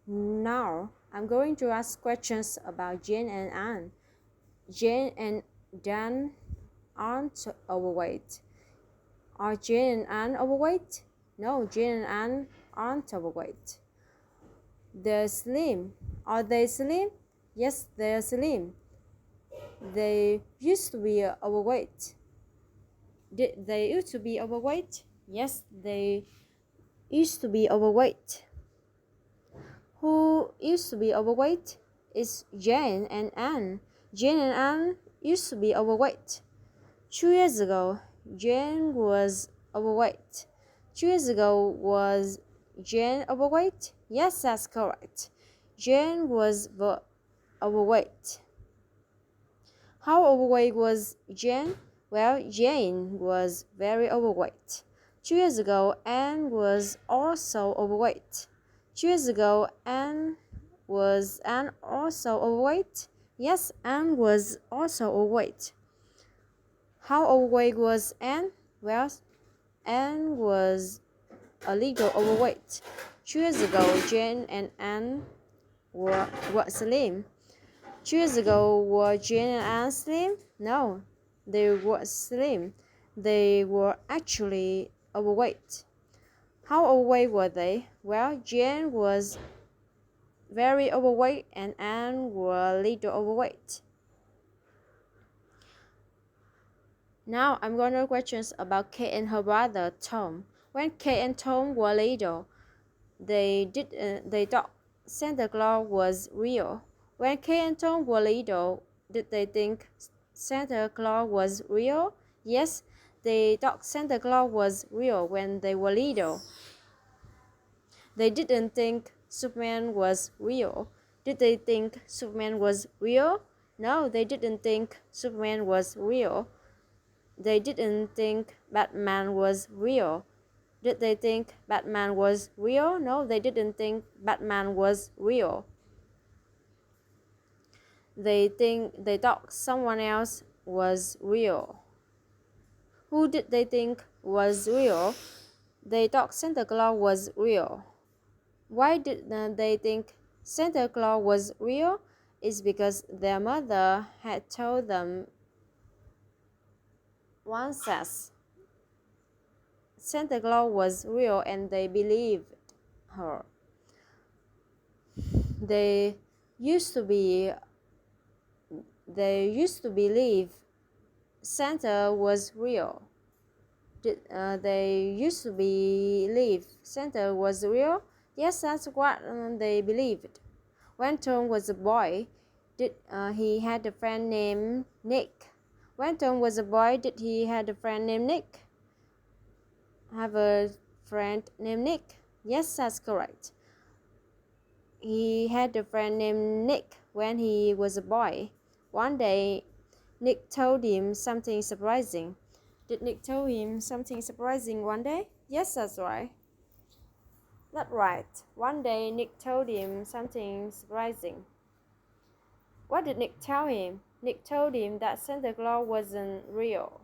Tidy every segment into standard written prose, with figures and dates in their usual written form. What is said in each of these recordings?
Now, I'm going to ask questions about Jane and Anne. Jane and Dan aren't overweight. Are Jane and Anne overweight? No, Jane and Anne aren't overweight. They're slim. Are they slim? Yes, they're slim. They used to be overweight. Did they used to be overweight? Yes, they used to be overweight. Who used to be overweight? It's Jane and Anne. Jane and Anne used to be overweight. 2 years ago, Jane was overweight. 2 years ago, was Jane overweight? Yes, that's correct. Jane was overweight. How overweight was Jane? Well, Jane was very overweight. 2 years ago, Anne was also overweight. 2 years ago, Anne also overweight? Yes, Anne was also overweight. How overweight was Anne? Well, Anne was a little overweight. 2 years ago, Jane and Anne were slim. 2 years ago, were Jane and Anne slim? No, they were slim. They were actually overweight. How overweight were they? Well, Jane was very overweight and Anne were a little overweight. Now I'm going to questions about Kate and her brother Tom. When Kate and Tom were little, they thought Santa Claus was real. When Kate and Tom were little, did they think Santa Claus was real? Yes, they thought Santa Claus was real when they were little. They didn't think Superman was real. Did they think Superman was real? No, they didn't think Superman was real. They didn't think Batman was real. Did they think Batman was real? No, they didn't think Batman was real. They thought someone else was real. Who did they think was real? They thought Santa Claus was real. Why did they think Santa Claus was real? It's because their mother had told them once that Santa Claus was real and they believed her. They used to believe Santa was real. They used to believe Santa was real. Yes, that's what they believed. When Tom was a boy, he had a friend named Nick? When Tom was a boy, did he had a friend named Nick? Have a friend named Nick? Yes, that's correct. He had a friend named Nick when he was a boy. One day, Nick told him something surprising. Did Nick tell him something surprising one day? Yes, that's right. That's right. One day, Nick told him something surprising. What did Nick tell him? Nick told him that Santa Claus wasn't real.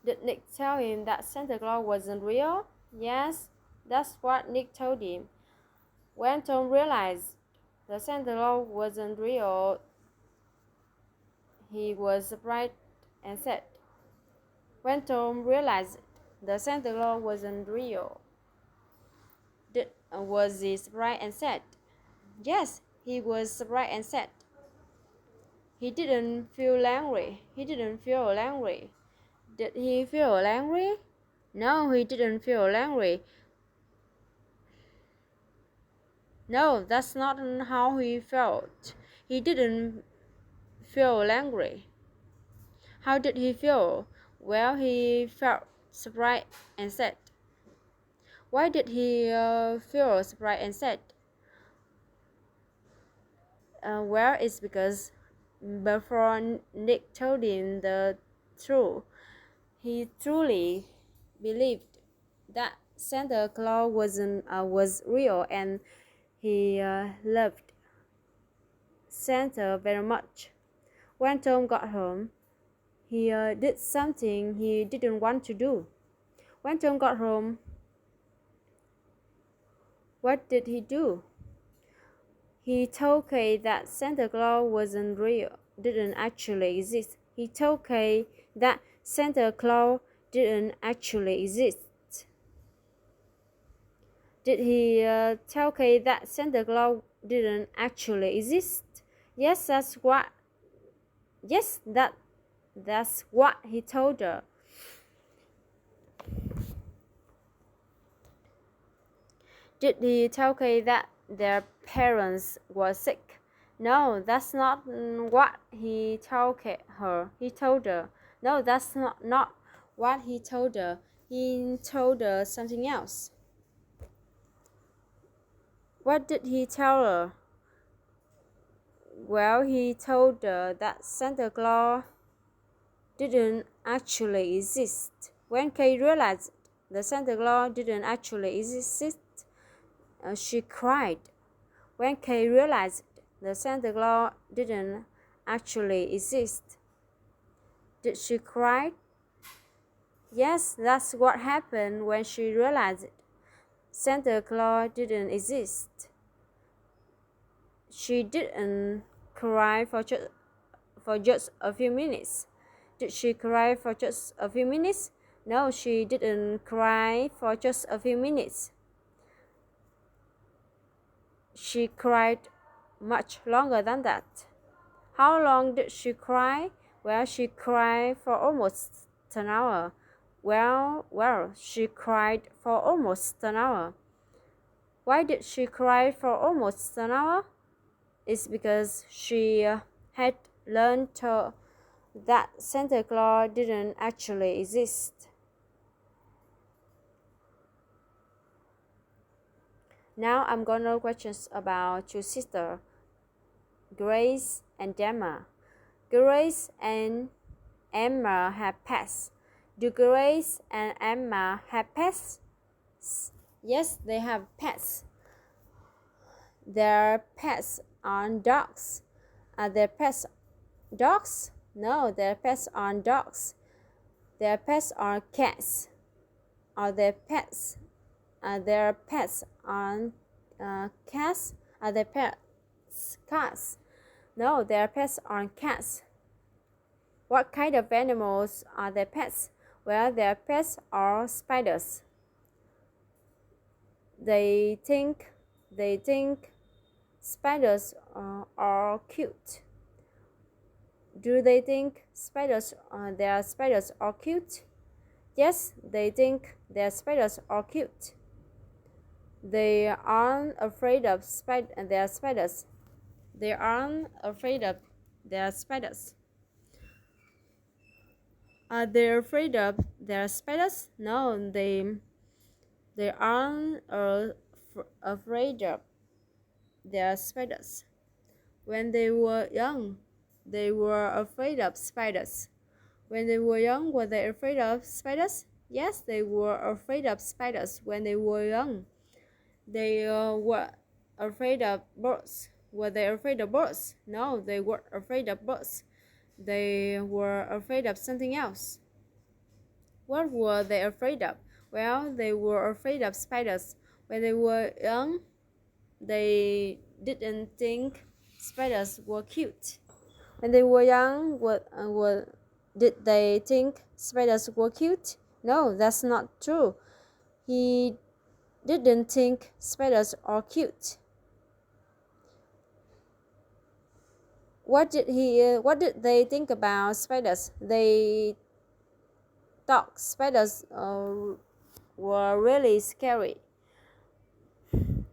Did Nick tell him that Santa Claus wasn't real? Yes, that's what Nick told him. When Tom realized that Santa Claus wasn't real, he was surprised and sad. When Tom realized that Santa Claus wasn't real, was he surprised and sad? Yes, he was surprised and sad. He didn't feel angry. He didn't feel angry. Did he feel angry? No, he didn't feel angry. No, that's not how he felt. He didn't feel angry. How did he feel? Well, he felt surprised and sad. Why did he feel surprised and sad? Well, it's because before Nick told him the truth, he truly believed that Santa Claus was real, and he loved Santa very much. When Tom got home, he did something he didn't want to do. When Tom got home, What did he do? He told Kay that Santa Claus wasn't real, didn't actually exist. He told Kay that Santa Claus didn't actually exist. Did he tell Kay that Santa Claus didn't actually exist? Yes, that's what. Yes, that's what he told her. Did he tell Kay that their parents were sick? No, that's not what he told her. He told her. No, that's not what he told her. He told her something else. What did he tell her? Well, he told her that Santa Claus didn't actually exist. When Kay realized that Santa Claus didn't actually exist, she cried. When Kay realized that Santa Claus didn't actually exist, did she cry? Yes, that's what happened when she realized Santa Claus didn't exist. She didn't cry for just a few minutes. Did she cry for just a few minutes? No, she didn't cry for just a few minutes. She cried much longer than that. How long did she cry? Well, she cried for almost an hour. Well, she cried for almost an hour. Why did she cry for almost an hour? It's because she had learned that Santa Claus didn't actually exist. Now I'm gonna questions about two sisters, Grace and Emma. Grace and Emma have pets. Do Grace and Emma have pets? Yes, they have pets. Their pets aren't dogs. Are their pets dogs? No, their pets aren't dogs. Their pets are cats. Are their pets? Are their pets on cats? Are their pets cats? No, their pets aren't cats. What kind of animals are their pets? Well, their pets are spiders. They think spiders are cute. Do they think their spiders are cute? Yes, they think their spiders are cute. They aren't afraid of their spiders. They aren't afraid of their spiders. Are they afraid of their spiders? No, they aren't afraid of their spiders. When they were young, they were afraid of spiders. When they were young, were they afraid of spiders? Yes, they were afraid of spiders when they were young. They were afraid of birds. Were they afraid of birds? No, they weren't afraid of birds. They were afraid of something else. What were they afraid of? Well, they were afraid of spiders. When they were young, they didn't think spiders were cute. When they were young, did they think spiders were cute? No, that's not true. He didn't think spiders are cute. What did they think about spiders? They thought spiders were really scary.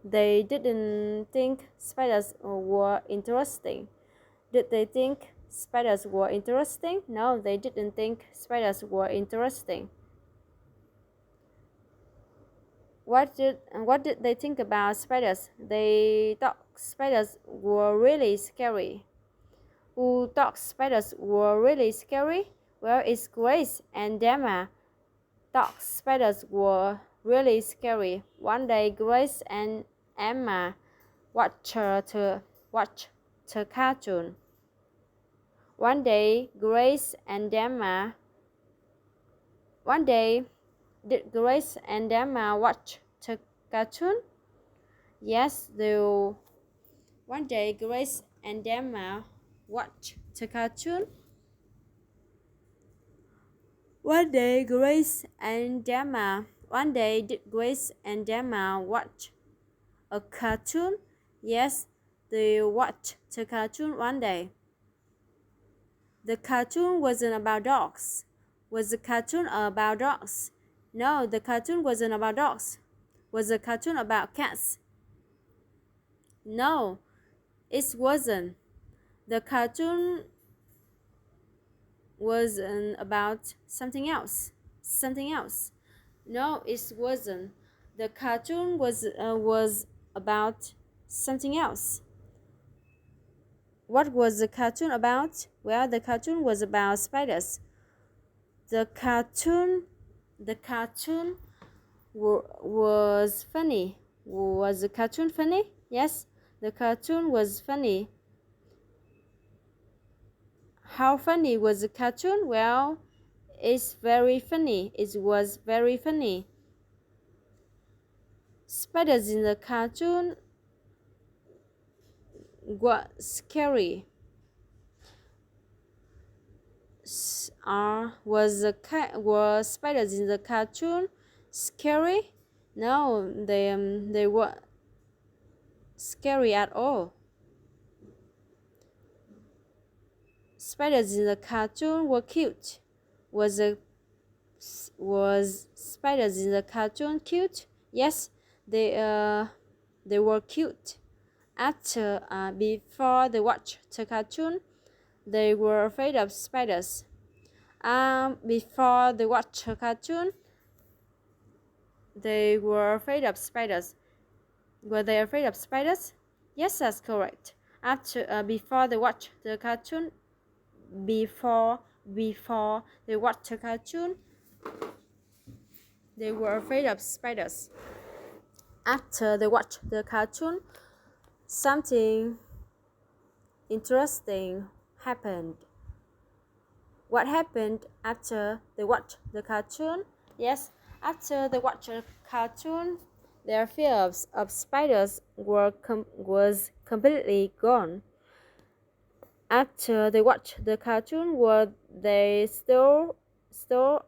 They didn't think spiders were interesting. Did they think spiders were interesting? No, they didn't think spiders were interesting. What did they think about spiders? They thought spiders were really scary. Who thought spiders were really scary? Well, it's Grace and Emma thought spiders were really scary. One day, Grace and Emma watched a cartoon. One day, did Grace and Emma watch the cartoon? Yes, one day Grace and Emma watched the cartoon. One day Grace and Emma watch a cartoon? Yes, they watched the cartoon one day. The cartoon wasn't about dogs. Was the cartoon about dogs? No, the cartoon wasn't about dogs. Was the cartoon about cats? No, it wasn't. The cartoon wasn't about something else. Something else. No, it wasn't. The cartoon was about something else. What was the cartoon about? Well, the cartoon was about spiders. The cartoon was funny. Was the cartoon funny? Yes, the cartoon was funny. How funny was the cartoon? Well, it's very funny. It was very funny. Spiders in the cartoon were scary. Were spiders in the cartoon scary? No, they were scary at all. Spiders in the cartoon were cute. Was spiders in the cartoon cute? Yes, they were cute. Before they watched the cartoon, they were afraid of spiders. Before they watched the cartoon, they were afraid of spiders. Were they afraid of spiders? Yes, that's correct. Before they watched the cartoon, before they watched the cartoon, they were afraid of spiders. After they watched the cartoon, something interesting happened. What happened after they watched the cartoon? Yes, after they watched the cartoon, their fear of spiders was completely gone. After they watched the cartoon, were they still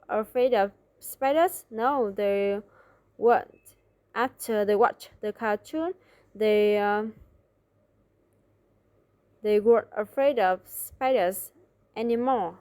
afraid of spiders? No, they weren't. After they watched the cartoon, they weren't afraid of spiders anymore.